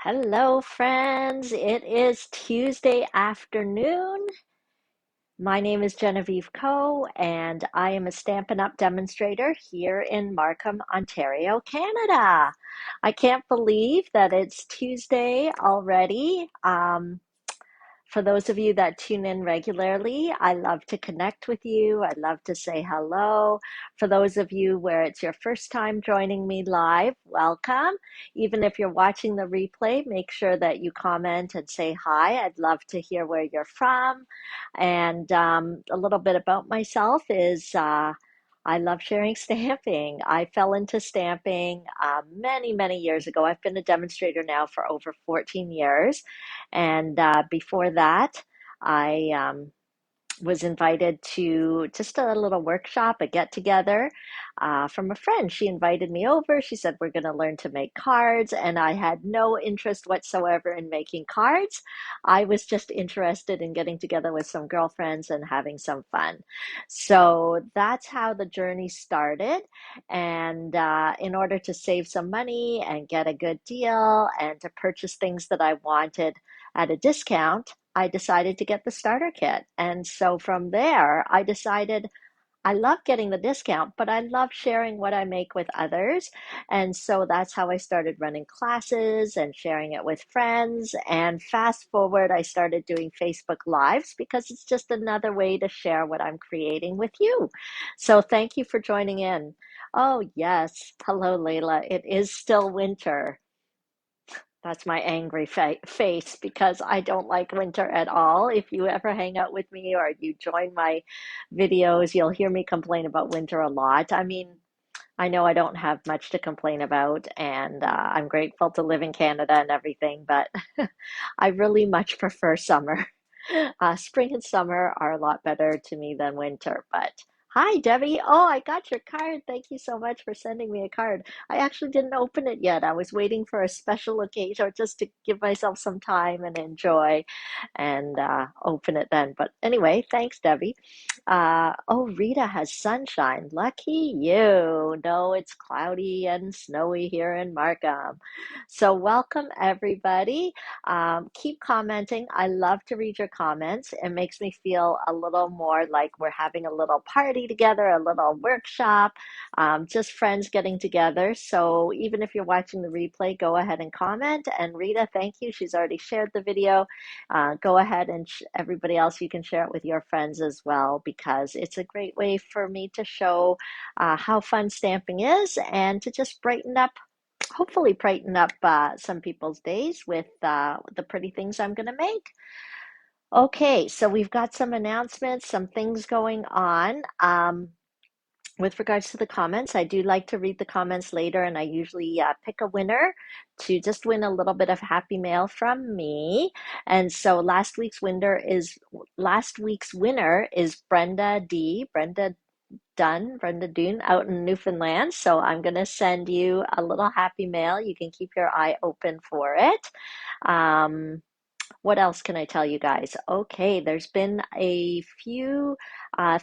Hello, friends. It is Tuesday afternoon. My name is Genevieve Coe, and I am a Stampin' Up! Demonstrator here in Markham, Ontario, Canada. I can't believe that it's Tuesday already. For those of you that tune in regularly, I love to connect with you. I love to say hello. For those of you where it's your first time joining me live, welcome. Even if you're watching the replay, make sure that you comment and say hi. I'd love to hear where you're from. And a little bit about myself is I love sharing stamping. I fell into stamping many, many years ago. I've been a demonstrator now for over 14 years. And before that, I was invited to just a little workshop, a get together from a friend. She invited me over. She said, we're going to learn to make cards. And I had no interest whatsoever in making cards. I was just interested in getting together with some girlfriends and having some fun. So that's how the journey started. And in order to save some money and get a good deal and to purchase things that I wanted at a discount, I decided to get the starter kit. And so from there, I decided I love getting the discount, but I love sharing what I make with others. And so that's how I started running classes and sharing it with friends. And fast forward, I started doing Facebook Lives because it's just another way to share what I'm creating with you. So thank you for joining in. Oh, yes. Hello, Layla. It is still winter. That's my angry face because I don't like winter at all. If you ever hang out with me or you join my videos, you'll hear me complain about winter a lot. I mean, I know I don't have much to complain about, and I'm grateful to live in Canada and everything, but I really much prefer summer. Spring and summer are a lot better to me than winter, but hi, Debbie. Oh, I got your card. Thank you so much for sending me a card. I actually didn't open it yet. I was waiting for a special occasion just to give myself some time and enjoy and open it then. But anyway, thanks, Debbie. Oh, Rita has sunshine. Lucky you. No, it's cloudy and snowy here in Markham. So welcome, everybody. Keep commenting. I love to read your comments. It makes me feel a little more like we're having a little party together, a little workshop, just friends getting together. So even if you're watching the replay, go ahead and comment. And Rita, thank you. She's already shared the video. Go ahead and everybody else, you can share it with your friends as well because it's a great way for me to show how fun stamping is and to just brighten up, hopefully brighten up some people's days with the pretty things I'm going to make. Okay, so we've got some announcements, some things going on. With regards to the comments, I do like to read the comments later, and I usually pick a winner to just win a little bit of happy mail from me. And so last week's winner is Brenda D. Brenda Dune out in Newfoundland. So I'm going to send you a little happy mail. You can keep your eye open for it. Um, what else can I tell you guys? Okay, there's been a few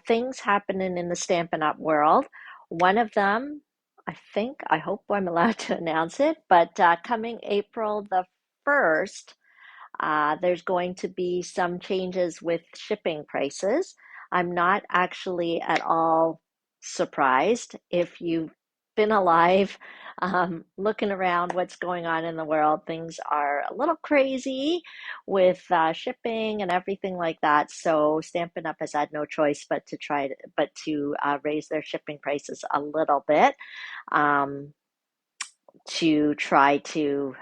things happening in the Stampin' Up! World. One of them, I hope I'm allowed to announce it, but coming April the 1st, there's going to be some changes with shipping prices. I'm not actually at all surprised. If you've been alive, looking around what's going on in the world, things are a little crazy with shipping and everything like that. So Stampin' Up! Has had no choice but to raise their shipping prices a little bit um, to try to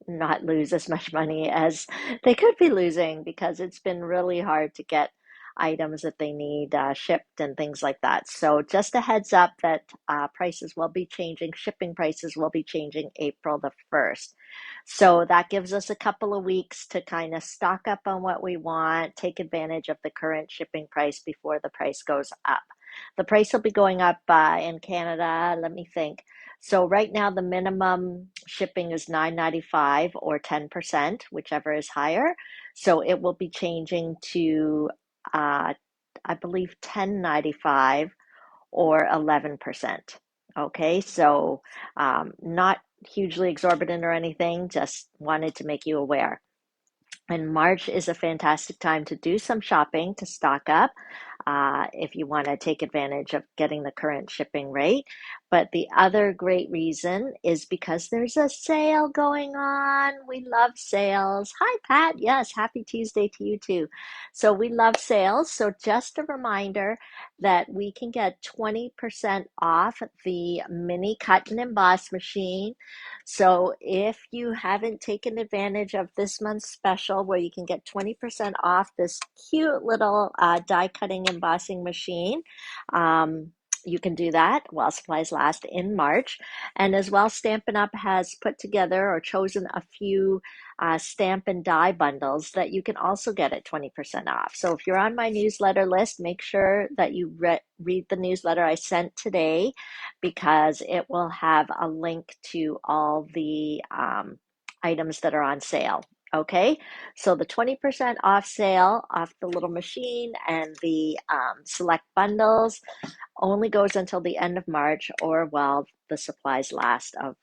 not lose as much money as they could be losing because it's been really hard to get items that they need shipped and things like that. So just a heads up that prices will be changing, shipping prices will be changing April the 1st. So that gives us a couple of weeks to kind of stock up on what we want, take advantage of the current shipping price before the price goes up. The price will be going up in Canada, let me think. So right now the minimum shipping is $9.95 or 10%, whichever is higher. So it will be changing to I believe $10.95 or 11%. Okay, so not hugely exorbitant or anything, just wanted to make you aware. And March is a fantastic time to do some shopping to stock up if you want to take advantage of getting the current shipping rate. But the other great reason is because there's a sale going on. We love sales. Hi, Pat. Yes, happy Tuesday to you too. So we love sales. So just a reminder that we can get 20% off the mini cut and emboss machine. So if you haven't taken advantage of this month's special where you can get 20% off this cute little die cutting embossing machine, you can do that while supplies last in March. And as well, Stampin' Up! Has put together or chosen a few stamp and die bundles that you can also get at 20% off. So if you're on my newsletter list, make sure that you read the newsletter I sent today, because it will have a link to all the items that are on sale. Okay, so the 20% off sale off the little machine and the select bundles only goes until the end of March or while the supplies last of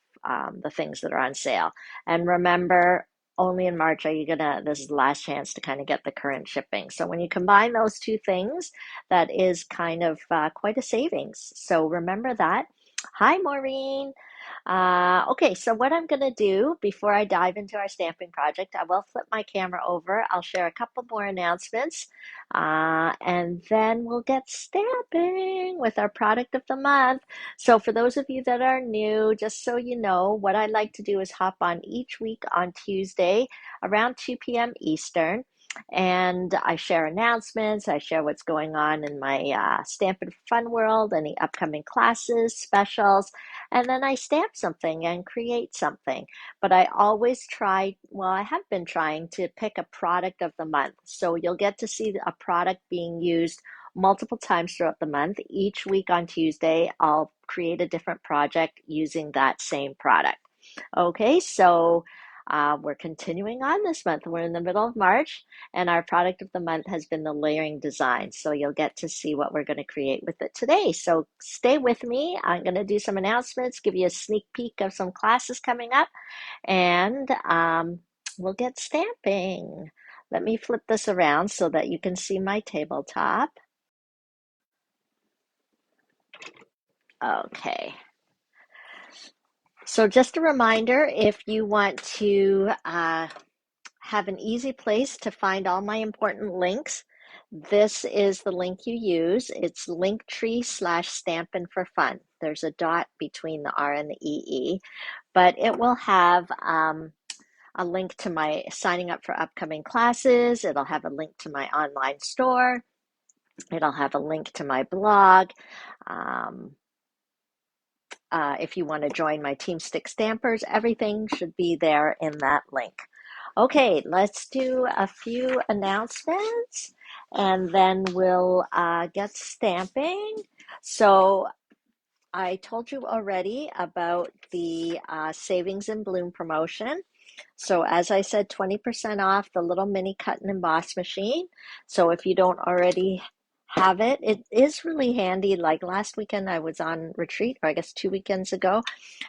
the things that are on sale. And remember, only in March are you gonna, this is the last chance to kind of get the current shipping. So when you combine those two things, that is kind of quite a savings. So remember that. Hi, Maureen. Okay, so what I'm going to do before I dive into our stamping project, I will flip my camera over. I'll share a couple more announcements, and then we'll get stamping with our product of the month. So for those of you that are new, just so you know, what I like to do is hop on each week on Tuesday around 2 p.m. Eastern. And I share announcements. I share what's going on in my Stampin' Fun world, any upcoming classes, specials, and then I stamp something and create something. But I always try, well, I have been trying to pick a product of the month. So you'll get to see a product being used multiple times throughout the month. Each week on Tuesday, I'll create a different project using that same product. Okay, so we're continuing on this month. We're in the middle of March, and our product of the month has been the layering design. So you'll get to see what we're going to create with it today. So stay with me. I'm going to do some announcements, give you a sneak peek of some classes coming up, and we'll get stamping. Let me flip this around so that you can see my tabletop. Okay. So just a reminder, if you want to have an easy place to find all my important links, this is the link you use. It's linktree/Stampin' for Fun. There's a dot between the R and the EE, but it will have a link to my signing up for upcoming classes. It'll have a link to my online store. It'll have a link to my blog. If you want to join my Team Stick Stampers, everything should be there in that link. Okay, let's do a few announcements and then we'll get stamping. So I told you already about the Savings in Bloom promotion. So as I said, 20% off the little mini cut and emboss machine. So if you don't already have it, it is really handy. Like last weekend I was on retreat, or I guess 2 weekends ago,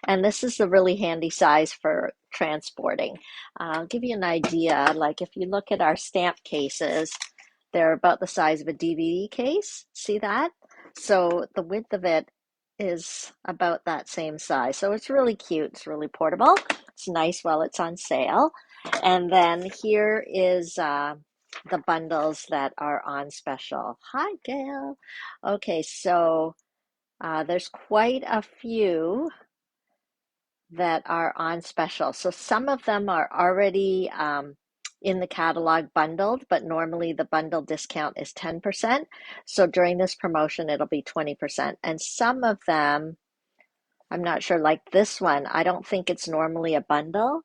and this is a really handy size for transporting. I'll give you an idea. Like if you look at our stamp cases, they're about the size of a DVD case. See that? So the width of it is about that same size. So it's really cute. It's really portable. It's nice while it's on sale. And then here is the bundles that are on special. Hi, Gail. Okay, so there's quite a few that are on special. So some of them are already in the catalog bundled, but normally the bundle discount is 10%. So during this promotion, it'll be 20%. And some of them, I'm not sure, like this one, I don't think it's normally a bundle.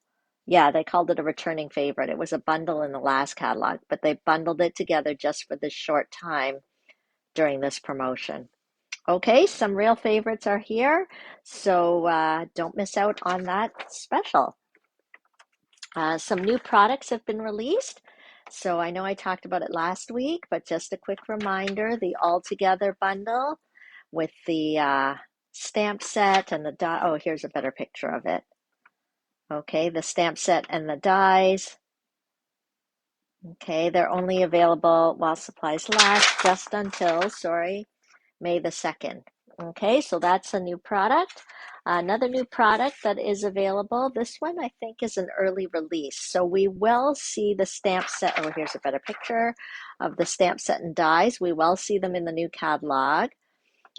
Yeah, they called it a returning favorite. It was a bundle in the last catalog, but they bundled it together just for this short time during this promotion. Okay, some real favorites are here, so don't miss out on that special. Some new products have been released. So I know I talked about it last week, but just a quick reminder, the All Together bundle with the stamp set and the dot. Oh, here's a better picture of it. Okay, the stamp set and the dies. Okay, they're only available while supplies last, just until, sorry, May the 2nd. Okay, so that's a new product. Another new product that is available, this one I think is an early release. So we will see the stamp set. Oh, here's a better picture of the stamp set and dies. We will see them in the new catalog.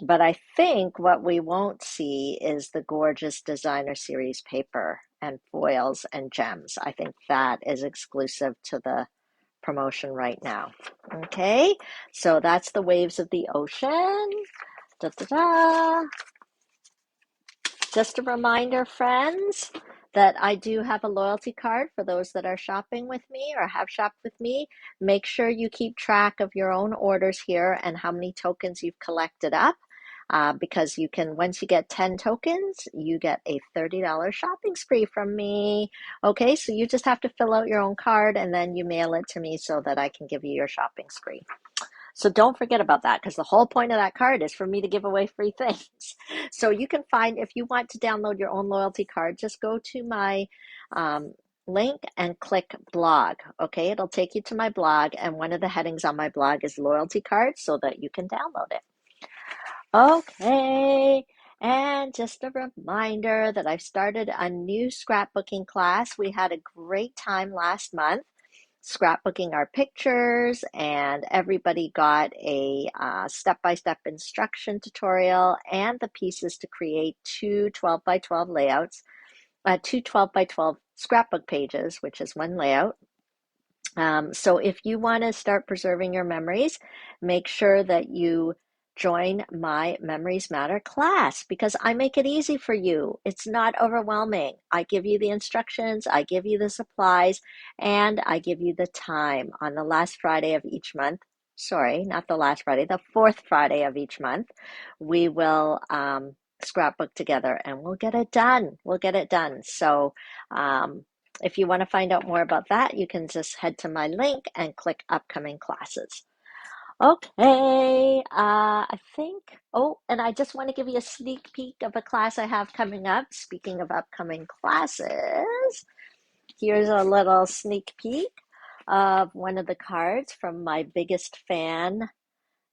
But I think what we won't see is the gorgeous designer series paper and foils and gems. I think that is exclusive to the promotion right now. Okay, so that's the waves of the ocean. Da, da, da. Just a reminder, friends, that I do have a loyalty card for those that are shopping with me or have shopped with me. Make sure you keep track of your own orders here and how many tokens you've collected up. Because you can, once you get 10 tokens, you get a $30 shopping spree from me. Okay, so you just have to fill out your own card and then you mail it to me so that I can give you your shopping spree. So don't forget about that because the whole point of that card is for me to give away free things. So you can find, if you want to download your own loyalty card, just go to my link and click blog. Okay, it'll take you to my blog, and one of the headings on my blog is loyalty cards so that you can download it. Okay, and just a reminder that I've started a new scrapbooking class. We had a great time last month scrapbooking our pictures, and everybody got a step-by-step instruction tutorial and the pieces to create two 12 by 12 layouts, two 12 by 12 scrapbook pages, which is one layout. So if you want to start preserving your memories, make sure that you join my Memories Matter class because I make it easy for you. It's not overwhelming. I give you the instructions, I give you the supplies, and I give you the time on the last Friday of each month. Sorry, not the last Friday, the fourth Friday of each month. We will scrapbook together and we'll get it done. We'll get it done. So, if you want to find out more about that, you can just head to my link and click upcoming classes. Okay, I think, oh, and I just want to give you a sneak peek of a class I have coming up. Speaking of upcoming classes, here's a little sneak peek of one of the cards from my biggest fan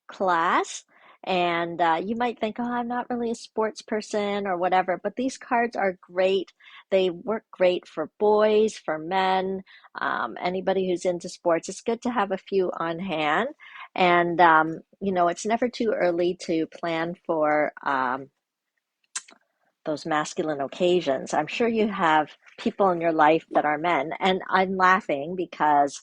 class. And you might think, oh, I'm not really a sports person or whatever, but these cards are great. They work great for boys, for men, anybody who's into sports. It's good to have a few on hand. And, it's never too early to plan for those masculine occasions. I'm sure you have people in your life that are men. And I'm laughing because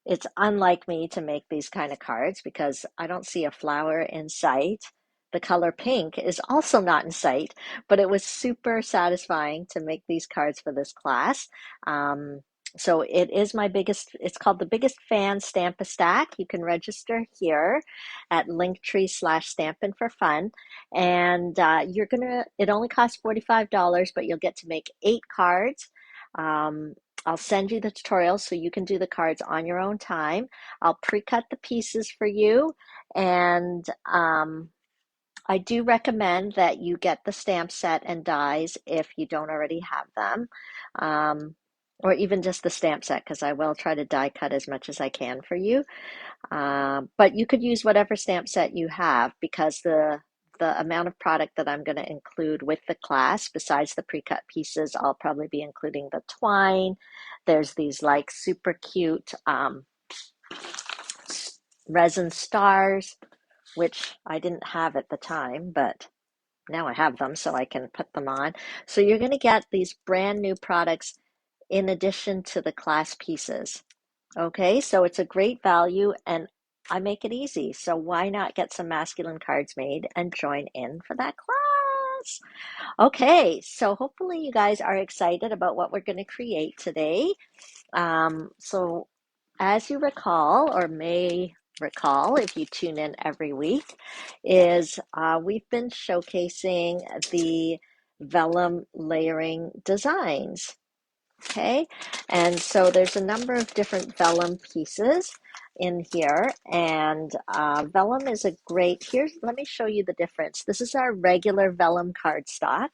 it's unlike me to make these kind of cards because I don't see a flower in sight. The color pink is also not in sight, but it was super satisfying to make these cards for this class. So it is it's called the Biggest Fan Stamp a Stack. You can register here at Linktree/Stampin' for Fun. And it only costs $45, but you'll get to make 8 cards. I'll send you the tutorial so you can do the cards on your own time. I'll pre-cut the pieces for you, and I do recommend that you get the stamp set and dies if you don't already have them, or even just the stamp set, because I will try to die cut as much as I can for you. But you could use whatever stamp set you have because the amount of product that I'm going to include with the class, besides the pre-cut pieces, I'll probably be including the twine. There's these like super cute resin stars, which I didn't have at the time, but now I have them so I can put them on. So you're going to get these brand new products in addition to the class pieces. Okay, so it's a great value and I make it easy. So why not get some masculine cards made and join in for that class? Okay, so hopefully you guys are excited about what we're going to create today. So as you recall, or may recall if you tune in every week, is we've been showcasing the vellum layering designs. Okay, and so there's a number of different vellum pieces in here, and vellum is let me show you the difference. This is our regular vellum cardstock,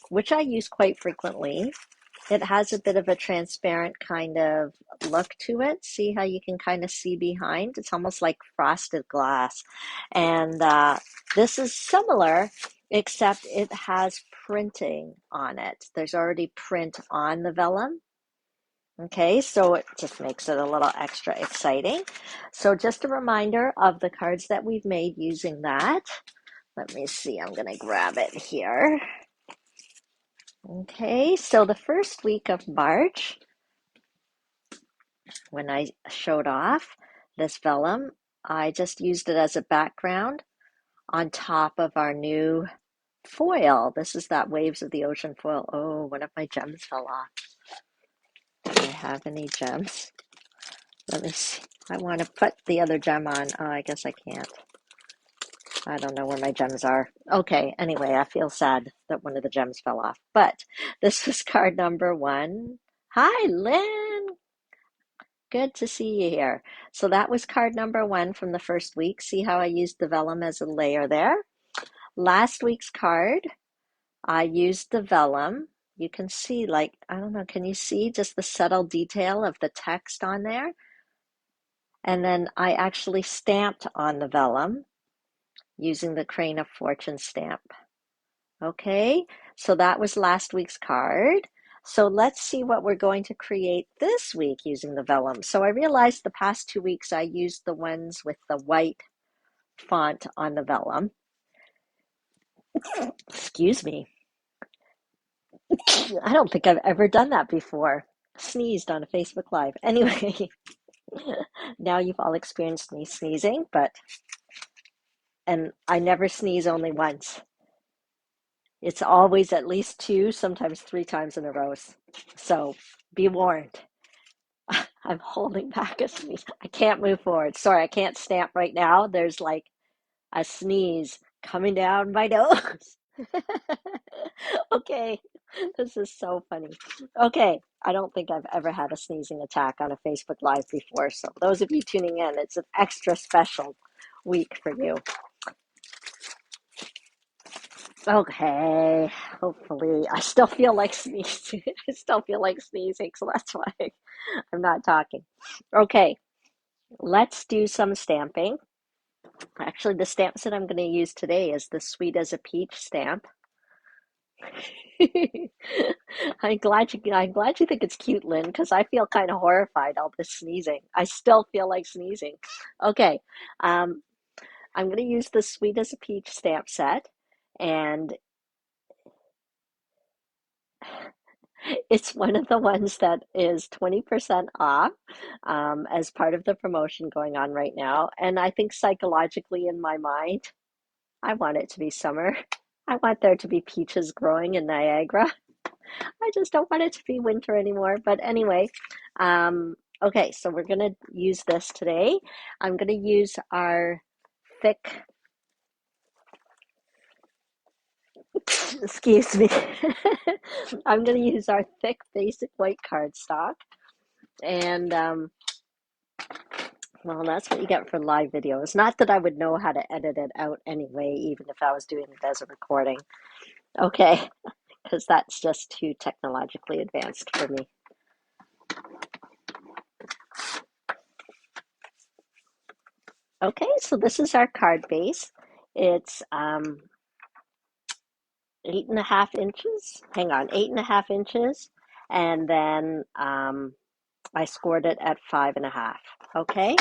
which I use quite frequently. It has a bit of a transparent kind of look to it. See how you can kind of see behind? It's almost like frosted glass. And this is similar, except it has printing on it. There's already print on the vellum. Okay, so it just makes it a little extra exciting. So just a reminder of the cards that we've made using that. Let me see, I'm going to grab it here. Okay, so the first week of March, when I showed off this vellum, I just used it as a background on top of our new foil. This is that Waves of the Ocean foil. Oh, one of my gems fell off. Do I have any gems? Let me see. I want to put the other gem on. Oh, I guess I can't. I don't know where my gems are. Okay, anyway, I feel sad that one of the gems fell off. But this was card number 1. Hi, Lynn. Good to see you here. So that was card number 1 from the first week. See how I used the vellum as a layer there? Last week's card, I used the vellum. You can see, like, I don't know, can you see just the subtle detail of the text on there? And then I actually stamped on the vellum using the Crane of Fortune stamp. Okay, so that was last week's card. So let's see what we're going to create this week using the vellum. So I realized the past 2 weeks I used the ones with the white font on the vellum. Excuse me. I don't think I've ever done that before. Sneezed on a Facebook Live. Anyway, now you've all experienced me sneezing, and I never sneeze only once. It's always at least 2, sometimes 3 times in a row. So be warned. I'm holding back a sneeze. I can't move forward. Sorry, I can't stamp right now. There's like a sneeze coming down my nose. Okay, this is so funny. Okay, I don't think I've ever had a sneezing attack on a Facebook Live before. So those of you tuning in, it's an extra special week for you. Okay, hopefully I still feel like sneezing. I still feel like sneezing, so that's why I'm not talking. Okay, let's do some stamping. Actually, the stamps that I'm going to use today is the Sweet as a Peach stamp. I'm glad you think it's cute, Lynn, because I feel kind of horrified all this sneezing. I still feel like sneezing. Okay, um, I'm going to use the Sweet as a Peach stamp set, and it's one of the ones that is 20% off as part of the promotion going on right now. And I think psychologically in my mind, I want it to be summer. I want there to be peaches growing in Niagara. I just don't want it to be winter anymore. But anyway, okay, so we're going to use this today. I'm going to use our thick, excuse me, I'm going to use our thick basic white cardstock. And well, that's what you get for live videos. Not that I would know how to edit it out anyway, even if I was doing it as a recording. Okay, because that's just too technologically advanced for me. Okay, so this is our card base. It's 8.5 inches. Hang on, 8.5 inches, and then I scored it at 5.5. Okay.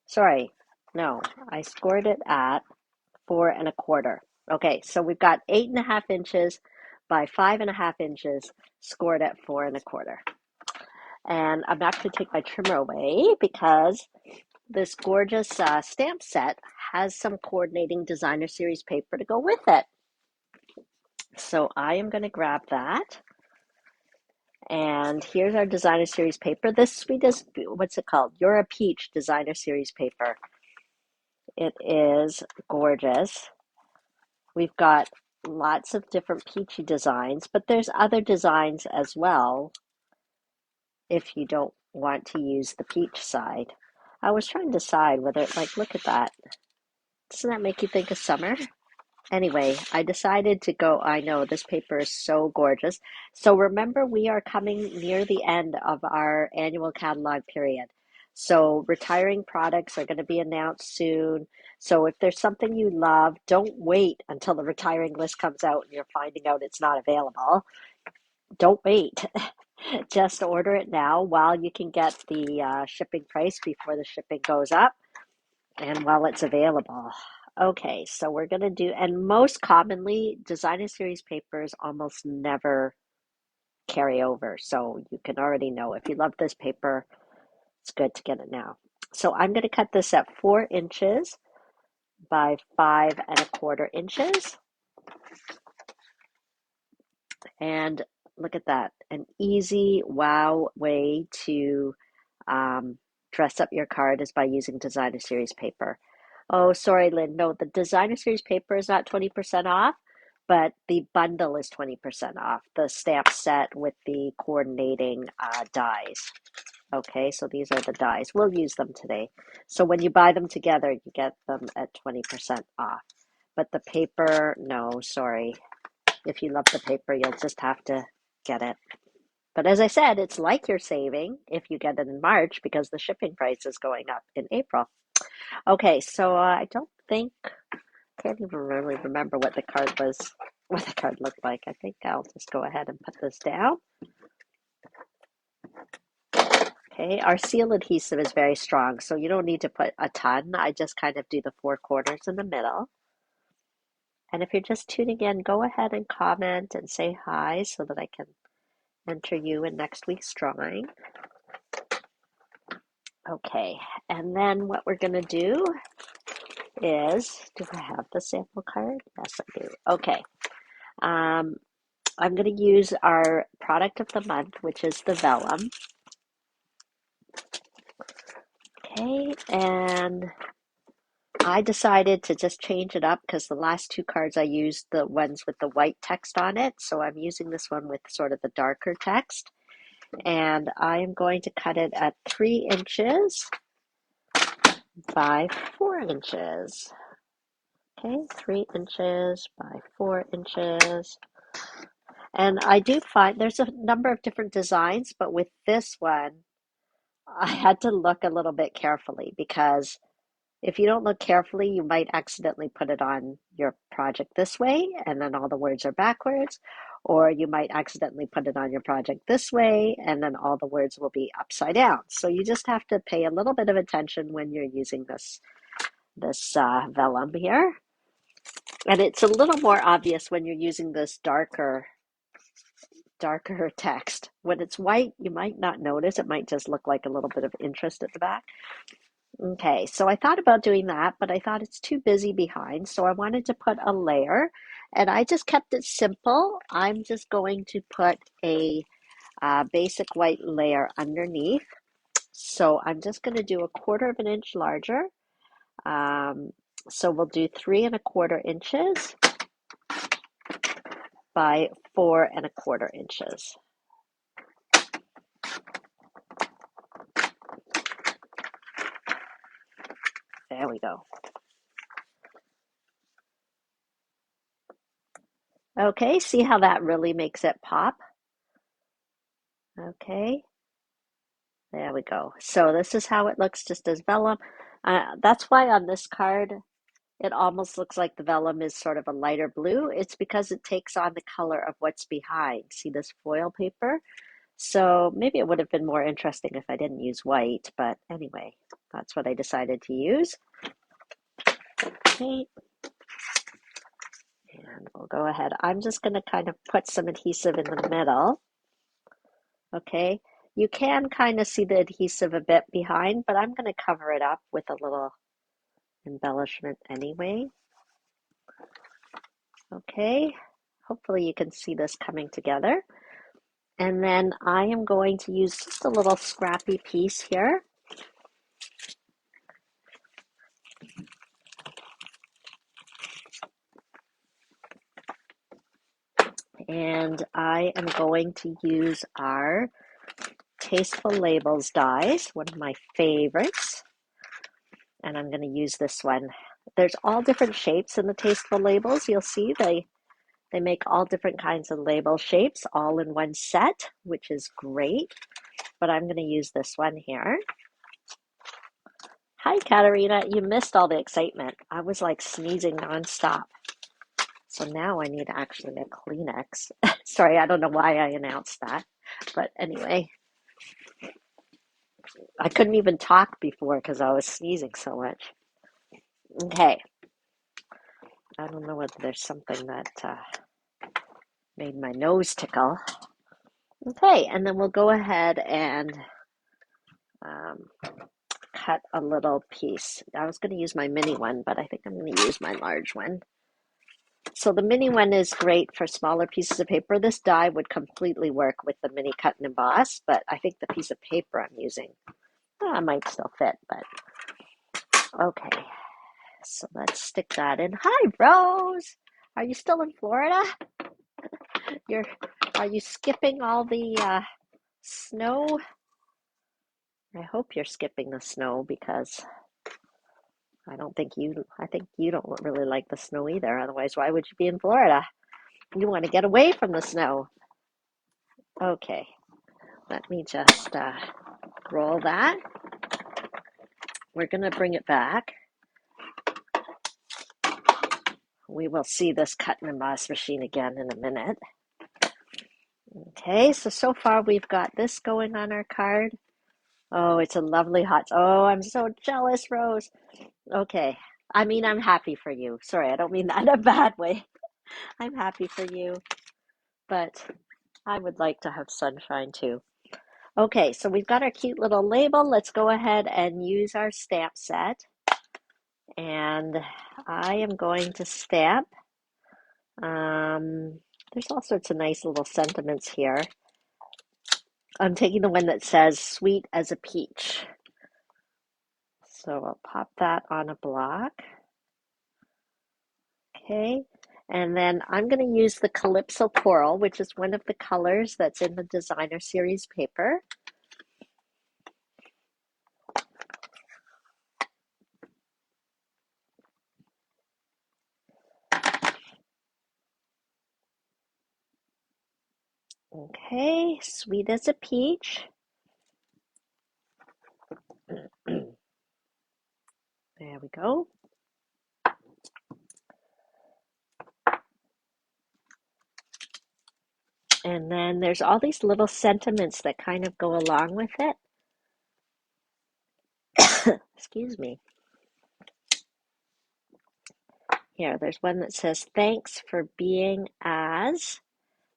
Sorry, no, I scored it at 4.25. Okay, so we've got 8.5 inches by 5.5 inches, scored at 4.25. And I'm not going to take my trimmer away because this gorgeous stamp set has some coordinating designer series paper to go with it. So I am going to grab that. And here's our designer series paper. This Sweet as, what's it called? You're a Peach designer series paper. It is gorgeous. We've got lots of different peachy designs, but there's other designs as well if you don't want to use the peach side. I was trying to decide whether, like, look at that. Doesn't that make you think of summer? Anyway, I decided to go. I know this paper is so gorgeous. So remember, we are coming near the end of our annual catalog period. So retiring products are going to be announced soon. So if there's something you love, don't wait until the retiring list comes out and you're finding out it's not available. Don't wait. Just order it now while you can get the shipping price before the shipping goes up and while it's available. Okay, so we're going to do, and most commonly, designer series papers almost never carry over. So you can already know if you love this paper, it's good to get it now. So I'm going to cut this at 4 inches by 5¼ inches. And look at that, an easy wow way to dress up your card is by using designer series paper. Oh, sorry, Lynn. No, the designer series paper is not 20% off, but the bundle is 20% off. The stamp set with the coordinating dies. Okay, so these are the dies. We'll use them today. So when you buy them together, you get them at 20% off. But the paper, no, sorry. If you love the paper, you'll just have to get it. But as I said, it's like you're saving if you get it in March because the shipping price is going up in April. Okay, so I don't think, can't even really remember what the card was, what the card looked like. I think I'll just go ahead and put this down. Okay, our seal adhesive is very strong, so you don't need to put a ton. I just kind of do the 4 corners in the middle. And if you're just tuning in, go ahead and comment and say hi so that I can enter you in next week's drawing. Okay, and then what we're going to do is, do I have the sample card? Yes, I do. Okay. I'm going to use our product of the month, which is the vellum. Okay, and I decided to just change it up because the last 2 cards I used the ones with the white text on it. So I'm using this one with sort of the darker text. And I am going to cut it at 3 inches by 4 inches. Okay, 3 inches by 4 inches. And I do find there's a number of different designs, but with this one, I had to look a little bit carefully because if you don't look carefully, you might accidentally put it on your project this way, and then all the words are backwards, or you might accidentally put it on your project this way, and then all the words will be upside down. So you just have to pay a little bit of attention when you're using this vellum here. And it's a little more obvious when you're using this darker text. When it's white, you might not notice. It might just look like a little bit of interest at the back. Okay, so I thought about doing that, but I thought it's too busy behind, so I wanted to put a layer, and I just kept it simple. I'm just going to put a basic white layer underneath. So I'm just going to do 1/4 inch larger. So we'll do 3¼ inches by 4¼ inches. There we go. Okay, see how that really makes it pop? Okay, there we go. So this is how it looks just as vellum. That's why on this card, it almost looks like the vellum is sort of a lighter blue. It's because it takes on the color of what's behind. See this foil paper? So maybe it would have been more interesting if I didn't use white, but anyway, that's what I decided to use. Okay. And we'll go ahead. I'm just going to kind of put some adhesive in the middle. Okay. You can kind of see the adhesive a bit behind, but I'm going to cover it up with a little embellishment anyway. Okay. Hopefully you can see this coming together. And then I am going to use just a little scrappy piece here. And I am going to use our Tasteful Labels dies, one of my favorites. And I'm going to use this one. there's all different shapes in the Tasteful labels. You'll see they make all different kinds of label shapes all in one set, which is great. But I'm going to use this one here. Hi, Katarina. You missed all the excitement. I was like sneezing nonstop. So now I need actually a Kleenex. Sorry, I don't know why I announced that. But anyway, I couldn't even talk before because I was sneezing so much. Okay. I don't know whether there's something that made my nose tickle. Okay, and then we'll go ahead and um, cut a little piece. I was going to use my mini one, but I think I'm going to use my large one. So the mini one is great for smaller pieces of paper. This die would completely work with the mini cut and emboss, but I think the piece of paper I'm using might still fit, but okay. So let's stick that in. Hi, Rose! Are you still in Florida? Are you skipping all the snow? I hope you're skipping the snow because I think you don't really like the snow either. Otherwise, why would you be in Florida? You want to get away from the snow. Okay, let me just roll that. We're going to bring it back. We will see this cut and emboss machine again in a minute. Okay, so far we've got this going on our card. Oh, it's a lovely hot. Oh, I'm so jealous, Rose. Okay, I mean, I'm happy for you. Sorry, I don't mean that in a bad way. I'm happy for you, but I would like to have sunshine too. Okay, so we've got our cute little label. Let's go ahead and use our stamp set. And I am going to stamp. There's all sorts of nice little sentiments here. I'm taking the one that says sweet as a peach. So I'll pop that on a block. Okay, and then I'm going to use the Calypso Coral, which is one of the colors that's in the Designer Series paper. Okay, sweet as a peach. There we go. And then there's all these little sentiments that kind of go along with it. Excuse me. Here, there's one that says, thanks for being as.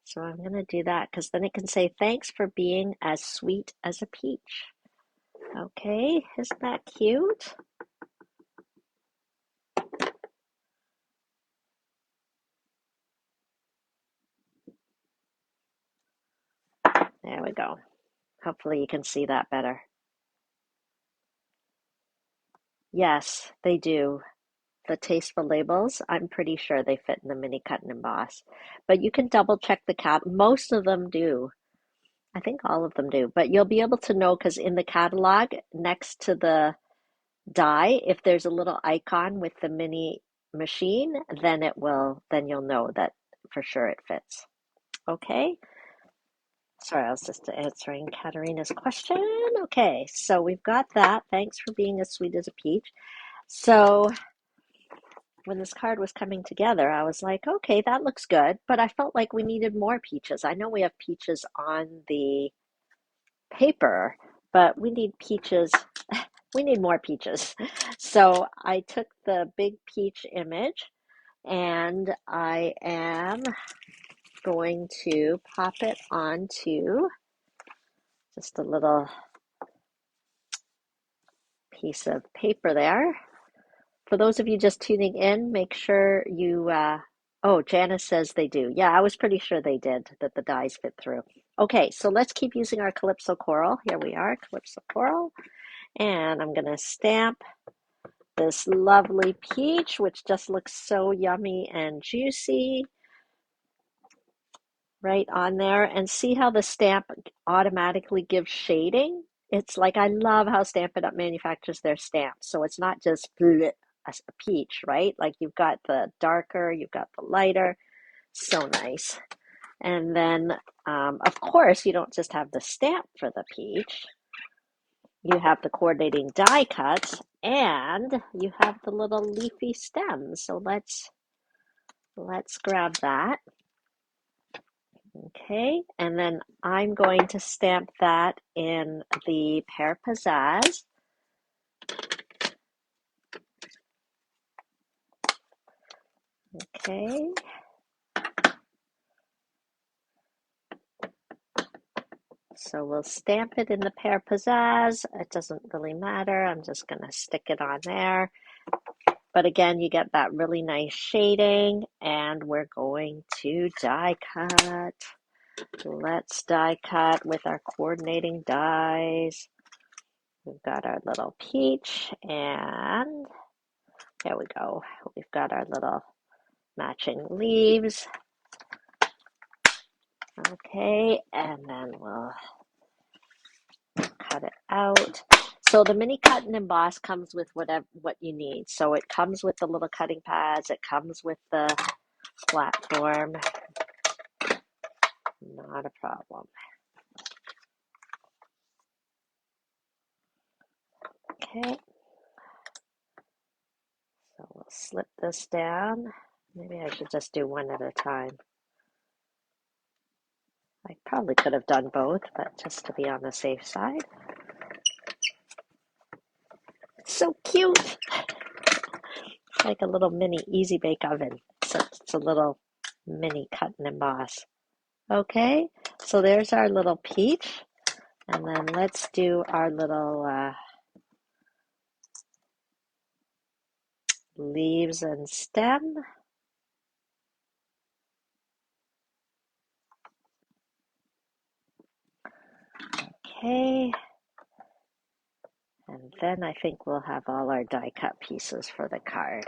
So I'm going to do that because then it can say, thanks for being as sweet as a peach. Okay, isn't that cute? There we go. Hopefully you can see that better. Yes, they do. The Tasteful labels, I'm pretty sure they fit in the mini cut and emboss. But you can double check the cat. Most of them do. I think all of them do. But you'll be able to know because in the catalog, next to the die, if there's a little icon with the mini machine, then you'll know that for sure it fits. Okay. Sorry, I was just answering Katarina's question. Okay, so we've got that. Thanks for being as sweet as a peach. So when this card was coming together, I was like, okay, that looks good, but I felt like we needed more peaches. I know we have peaches on the paper, but we need peaches. We need more peaches. So I took the big peach image and I am going to pop it onto just a little piece of paper there. For those of you just tuning in, make sure you, oh, Janice says they do. Yeah, I was pretty sure they did, that the dies fit through. Okay, so let's keep using our Calypso Coral. Here we are, Calypso Coral. And I'm going to stamp this lovely peach, which just looks so yummy and juicy, right on there. And see how the stamp automatically gives shading? It's like, I love how Stampin' Up! Manufactures their stamps. So it's not just bleh. a peach, right? Like you've got the darker, you've got the lighter. So nice. And then, of course, you don't just have the stamp for the peach. You have the coordinating die cut, and you have the little leafy stems. So let's grab that. Okay, and then I'm going to stamp that in the Pear Pizzazz. Okay. So we'll stamp it in the Pear Pizzazz. It doesn't really matter. I'm just going to stick it on there. But again, you get that really nice shading, and we're going to die cut. Let's die cut with our coordinating dies. We've got our little peach, and there we go. We've got our little matching leaves. Okay, and then we'll cut it out. So the mini cut and emboss comes with what you need. So it comes with the little cutting pads. It comes with the platform. Not a problem. Okay. So we'll slip this down. Maybe I should just do one at a time. I probably could have done both, but just to be on the safe side. So cute. Like a little mini easy bake oven. So it's a little mini cut and emboss. Okay, so there's our little peach. And then let's do our little leaves and stem. Okay. And then I think we'll have all our die cut pieces for the card.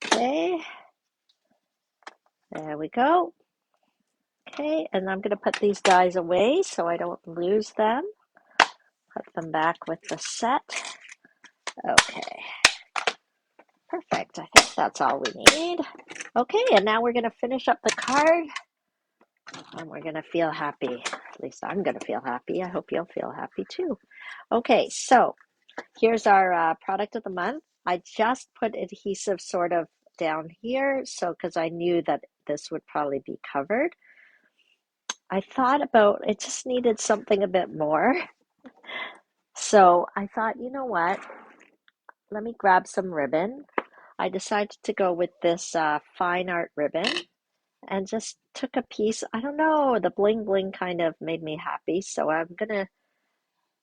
Okay. There we go. Okay, and I'm going to put these dies away so I don't lose them. Put them back with the set. Okay. Perfect. I think that's all we need. Okay, and now we're going to finish up the card. And we're going to feel happy. At least I'm going to feel happy. I hope you'll feel happy too. Okay, so here's our product of the month. I just put adhesive sort of down here, so because I knew that this would probably be covered. I thought about it, just needed something a bit more. So I thought, you know what? Let me grab some ribbon. I decided to go with this fine art ribbon and just took a piece. I don't know, the bling bling kind of made me happy. So I'm going to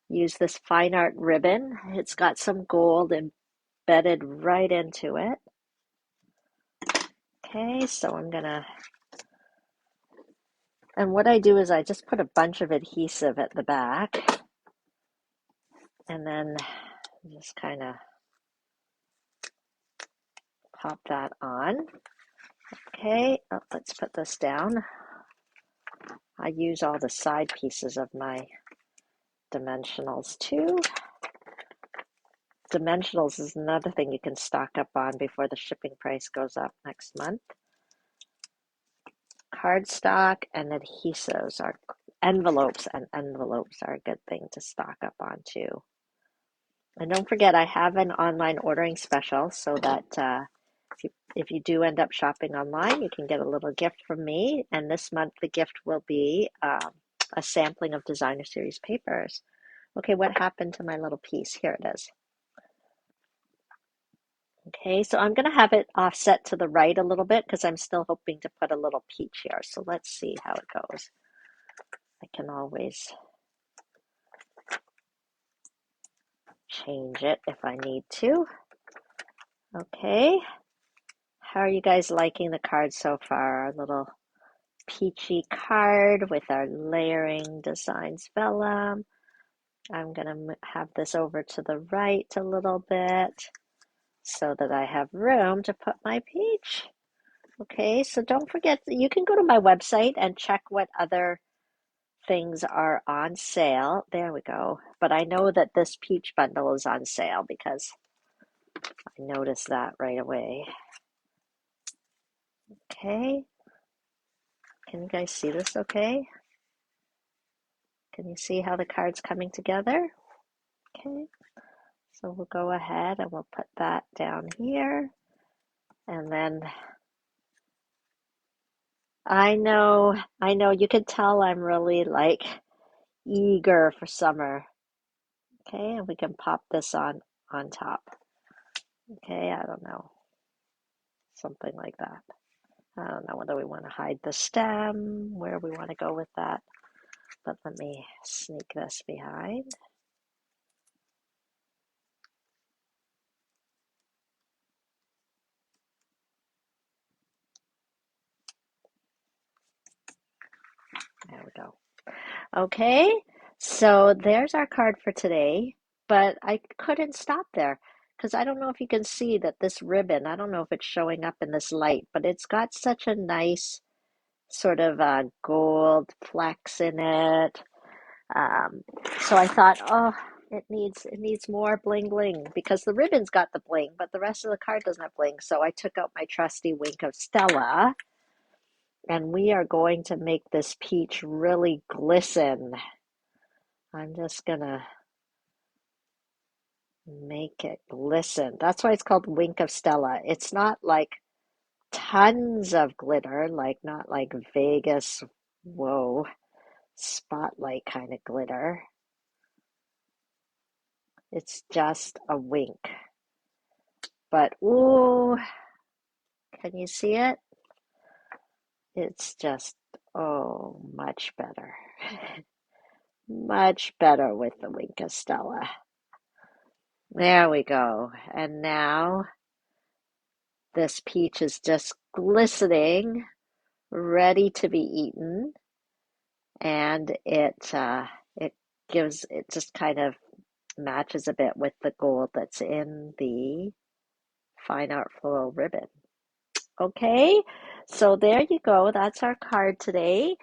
use this fine art ribbon. It's got some gold embedded right into it. Okay, so I'm going to, and what I do is I just put a bunch of adhesive at the back and then just kind of pop that on. Okay, let's put this down. I use all the side pieces of my dimensionals too. Dimensionals is another thing you can stock up on before the shipping price goes up next month. Cardstock and adhesives are envelopes, and envelopes are a good thing to stock up on too. And don't forget, I have an online ordering special so that if you do end up shopping online, you can get a little gift from me. And this month, the gift will be a sampling of Designer Series papers. Okay, what happened to my little piece? Here it is. Okay, so I'm going to have it offset to the right a little bit because I'm still hoping to put a little peach here. So let's see how it goes. I can always change it if I need to. Okay, how are you guys liking the card so far? Our little peachy card with our layering designs vellum. I'm going to have this over to the right a little bit so that I have room to put my peach. Okay, so don't forget, you can go to my website and check what other things are on sale. There we go. But I know that this peach bundle is on sale because I noticed that right away. Okay. Can you guys see this okay? Can you see how the card's coming together? Okay. So we'll go ahead and we'll put that down here. And then I know, you can tell I'm really like eager for summer. Okay, and we can pop this on top. Okay, I don't know, something like that. I don't know whether we want to hide the stem, where we want to go with that, but let me sneak this behind. There we go. Okay, so there's our card for today, but I couldn't stop there because I don't know if you can see that this ribbon, I don't know if it's showing up in this light, but it's got such a nice sort of gold flecks in it. Um, so I thought, oh, it needs more bling bling because the ribbon's got the bling, but the rest of the card doesn't have bling. So I took out my trusty Wink of Stella, and we are going to make this peach really glisten. I'm just gonna make it glisten. That's why it's called Wink of Stella. It's not like tons of glitter, like not like Vegas, whoa, spotlight kind of glitter. It's just a wink. But ooh, can you see it? It's just, oh, much better. Much better with the Wink of Stella. There we go. And now this peach is just glistening, ready to be eaten. And it gives, it just kind of matches a bit with the gold that's in the fine art floral ribbon. Okay, so there you go. That's our card today.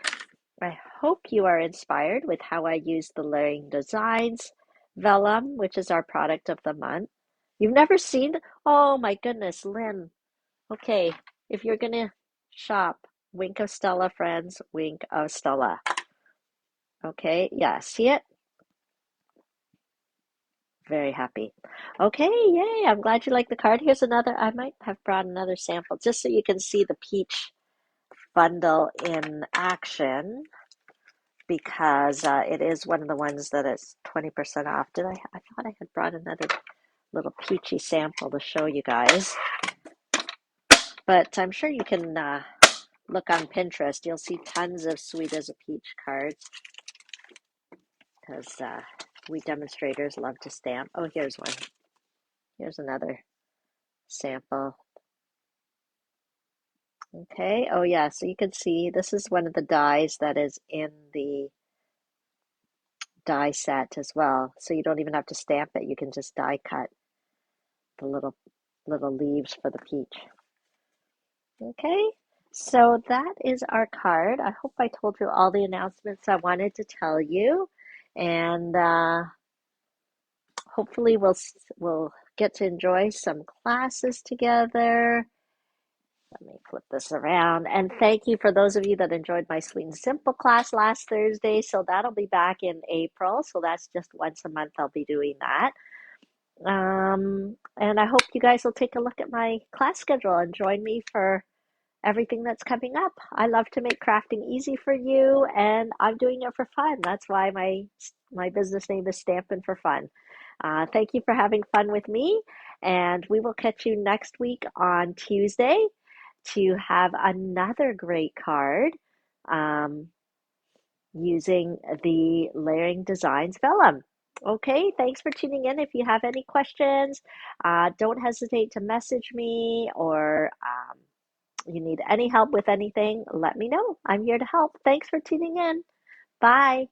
I hope you are inspired with how I use the layering designs, Vellum, which is our product of the month. You've never seen? Oh my goodness, Lynn. Okay, if you're gonna shop, Wink of Stella, friends, Wink of Stella. Okay, yeah, see it? Very happy. Okay, yay, I'm glad you like the card. Here's another, I might have brought another sample just so you can see the peach bundle in action because it is one of the ones that is 20% off. I thought I had brought another little peachy sample to show you guys, but I'm sure you can look on Pinterest. You'll see tons of Sweet as a Peach cards because we demonstrators love to stamp. Oh, here's one. Here's another sample. Okay, oh yeah, so you can see this is one of the dies that is in the die set as well. So you don't even have to stamp it. You can just die cut the little leaves for the peach. Okay, so that is our card. I hope I told you all the announcements I wanted to tell you, and hopefully we'll get to enjoy some classes together. Let me flip this around. And thank you for those of you that enjoyed my Sweet and Simple class last Thursday. So that'll be back in April. So that's just once a month I'll be doing that. And I hope you guys will take a look at my class schedule and join me for everything that's coming up. I love to make crafting easy for you, and I'm doing it for fun. That's why my business name is Stampin' for Fun. Thank you for having fun with me, and we will catch you next week on Tuesday to have another great card um, using the Layering Designs Vellum. Okay, thanks for tuning in. If you have any questions, don't hesitate to message me or you need any help with anything, let me know. I'm here to help. Thanks for tuning in. Bye.